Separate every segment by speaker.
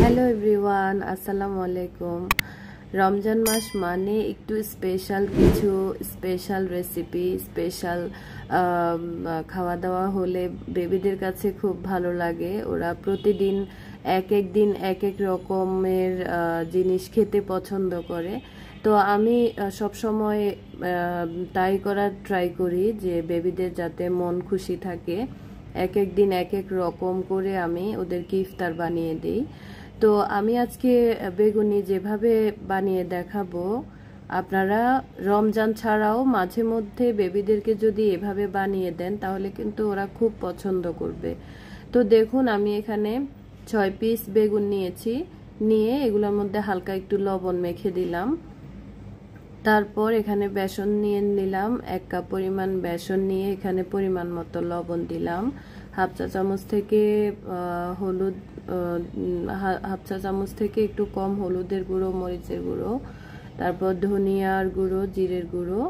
Speaker 1: Hello everyone, আসসালামু আলাইকুম। রমজান মাস মানে একটু স্পেশাল কিছু স্পেশাল রেসিপি, স্পেশাল খাওয়া দাওয়া হলে বেবিদের কাছে খুব ভালো লাগে। ওরা প্রতিদিন এক এক দিন এক এক রকমের জিনিস খেতে পছন্দ করে। তো আমি সব সময় তাই করার ট্রাই করি যে বেবিদের যাতে মন খুশি থাকে। এক এক দিন এক এক রকম করে আমি ওদেরকে ইফতার বানিয়ে দিই। তো আমি আজকে বেগুনি যেভাবে বানিয়ে দেখাবো, আপনারা রমজান ছাড়াও মাঝে মধ্যে বেবিদেরকে যদি এভাবে বানিয়ে দেন তাহলে কিন্তু ওরা খুব পছন্দ করবে। তো দেখুন, আমি এখানে 6 পিস বেগুন নিয়েছি, নিয়ে এগুলোর মধ্যে হালকা একটু লবণ মেখে দিলাম। তারপর এখানে বেসন নিয়ে নিলাম, 1 কাপ পরিমাণ বেসন নিয়ে এখানে পরিমাণ মতো লবণ দিলাম। হাফ চা চামচ থেকে হলুদ, হাফ চা চামচ থেকে একটু কম হলুদের গুঁড়ো, মরিচের গুঁড়ো, তারপর ধনিয়ার গুঁড়ো, জিরের গুঁড়ো,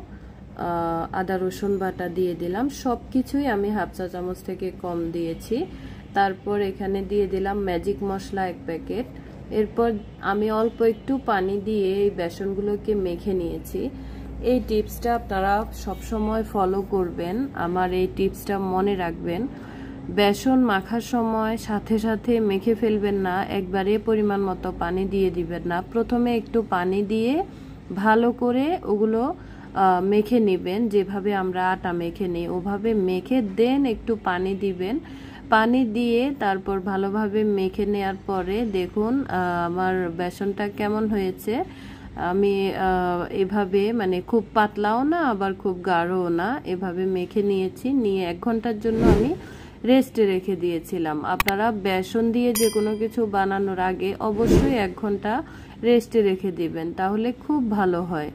Speaker 1: আদা রসুন বাটা দিয়ে দিলাম। সব কিছুই আমি হাফ চা চামচ থেকে কম দিয়েছি। তারপর এখানে দিয়ে দিলাম ম্যাজিক মশলা 1 প্যাকেট। এরপর আমি অল্প একটু পানি দিয়ে এই বেসনগুলোকে মেখে নিয়েছি। এই টিপসটা আপনারা সবসময় ফলো করবেন, আমার এই টিপসটা মনে রাখবেন। বেসন মাখার সময় সাথে সাথে মেখে ফেলবেন না, একবারে পরিমাণ মতো পানি দিয়ে দিবেন না। প্রথমে একটু পানি দিয়ে ভালো করে ওগুলো মেখে নেবেন, যেভাবে আমরা আটা মেখে নিই ওভাবে মেখে দেন একটু পানি দিবেন। পানি দিয়ে তারপর ভালোভাবে মেখে নেওয়ার পরে দেখুন আমার বেসনটা কেমন হয়েছে। আমি এভাবে মানে খুব পাতলাও না আবার খুব গাঢ়ও না, এভাবে মেখে নিয়েছি। নিয়ে 1 ঘন্টার জন্য আমি রেস্টে রেখে দিয়েছিলাম। আপনারা বেসন দিয়ে যে কোনো কিছু বানানোর আগে অবশ্যই 1 ঘন্টা রেস্টে রেখে দিবেন, তাহলে খুব ভালো হয়।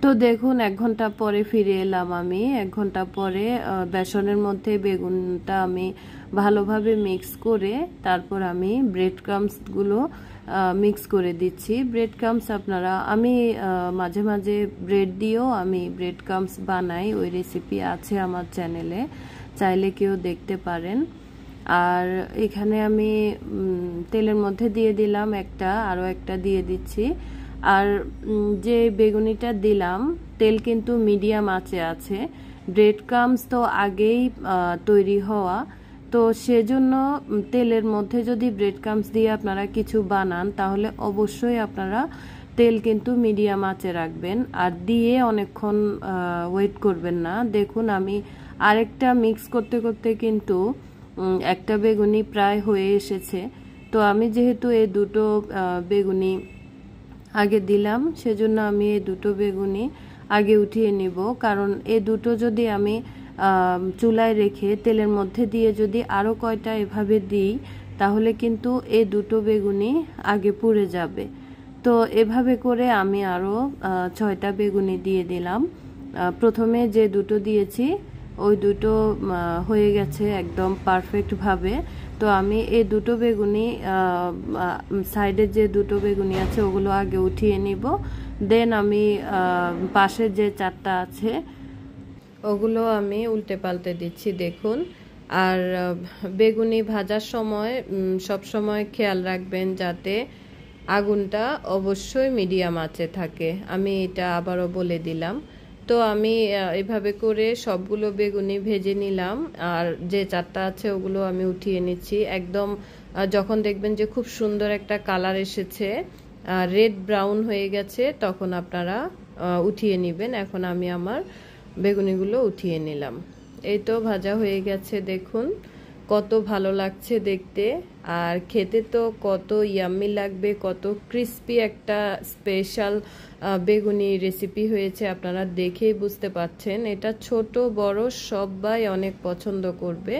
Speaker 1: তো দেখুন 1 ঘন্টা পরে ফিরে এলাম আমি। 1 ঘন্টা পরে বেসনের মধ্যে বেগুনটা আমি ভালোভাবে মিক্স করে তারপর আমি ব্রেড ক্রাম্বসগুলো মিক্স করে দিচ্ছি। ব্রেড ক্রাম্বস আপনারা, আমি মাঝে মাঝে ব্রেড দিয়েও আমি ব্রেড ক্রাম্বস বানাই, ওই রেসিপি আছে আমার চ্যানেলে, চাইলে কেউ দেখতে পারেন। আর এখানে আমি তেলের মধ্যে দিয়ে দিলাম একটা, আরও একটা দিয়ে দিচ্ছি। আর যে বেগুনিটা দিলাম তেল কিন্তু মিডিয়াম আঁচে আছে। ব্রেড ক্রাম্বস তো আগেই তৈরি হওয়া, তো সেজন্য তেলের মধ্যে যদি ব্রেড ক্রাম্বস দিয়ে আপনারা কিছু বানান তাহলে অবশ্যই আপনারা তেল কিন্তু মিডিয়াম আঁচে রাখবেন, আর দিয়ে অনেকক্ষণ ওয়েট করবেন না। দেখুন আমি আরেকটা মিক্স করতে করতে কিন্তু একটা বেগুনি প্রায় হয়ে এসেছে। তো আমি যেহেতু এই দুটো বেগুনি আগে দিলাম, সেজন্য আমি এই দুটো বেগুনি আগে উঠিয়ে নিব। কারণ এই দুটো যদি আমি চুলায় রেখে তেলের মধ্যে দিয়ে যদি আরও কয়টা এভাবে দিই তাহলে কিন্তু এই দুটো বেগুনি আগে পুড়ে যাবে। তো এভাবে করে আমি আরও 6টা বেগুনি দিয়ে দিলাম। প্রথমে যে দুটো দিয়েছি ওই দুটো হয়ে গেছে একদম পারফেক্টভাবে। তো আমি এই দুটো বেগুনি সাইডের যে দুটো বেগুনি আছে ওগুলো আগে উঠিয়ে নিব। দেন আমি পাশের যে 4টা আছে ওগুলো আমি উল্টে পাল্টে দিচ্ছি দেখুন। আর বেগুনি ভাজার সময় সব সময় খেয়াল রাখবেন যাতে আগুনটা অবশ্যই মিডিয়াম আঁচে থাকে, আমি এটা আবারও বলে দিলাম। তো আমি এভাবে করে সবগুলো বেগুনি ভেজে নিলাম, আর যে 4টা আছে ওগুলো আমি উঠিয়ে নিচ্ছি। একদম যখন দেখবেন যে খুব সুন্দর একটা কালার এসেছে, রেড ব্রাউন হয়ে গেছে, তখন আপনারা উঠিয়ে নেবেন। এখন আমি আমার বেগুনিগুলো উঠিয়ে নিলাম। এই তো ভাজা হয়ে গেছে, দেখুন কত ভালো লাগছে দেখতে, আর খেতে তো কত ইয়াম্মি লাগবে, কত ক্রিস্পি একটা স্পেশাল বেগুনি রেসিপি হয়েছে। আপনারা দেখেই বুঝতে পারছেন, এটা ছোট বড় সবাই অনেক পছন্দ করবে।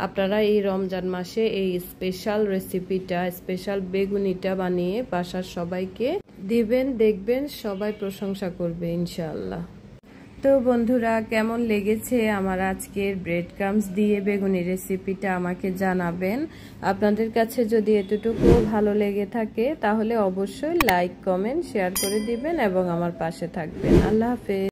Speaker 1: আপনারা এই রমজান মাসে এই স্পেশাল রেসিপিটা, স্পেশাল বেগুনিটা বানিয়ে বাসার সবাইকে দিবেন, দেখবেন সবাই প্রশংসা করবে ইনশাআল্লাহ। তো বন্ধুরা, কেমন লেগেছে আমার আজকের ব্রেড ক্রাম্বস দিয়ে বেগুনি রেসিপিটা আমাকে জানাবেন। আপনাদের কাছে যদি এতটুকু ভালো লেগে থাকে তাহলে অবশ্যই লাইক, কমেন্ট, শেয়ার করে দিবেন এবং আমার পাশে থাকবেন। আল্লাহ হাফেজ।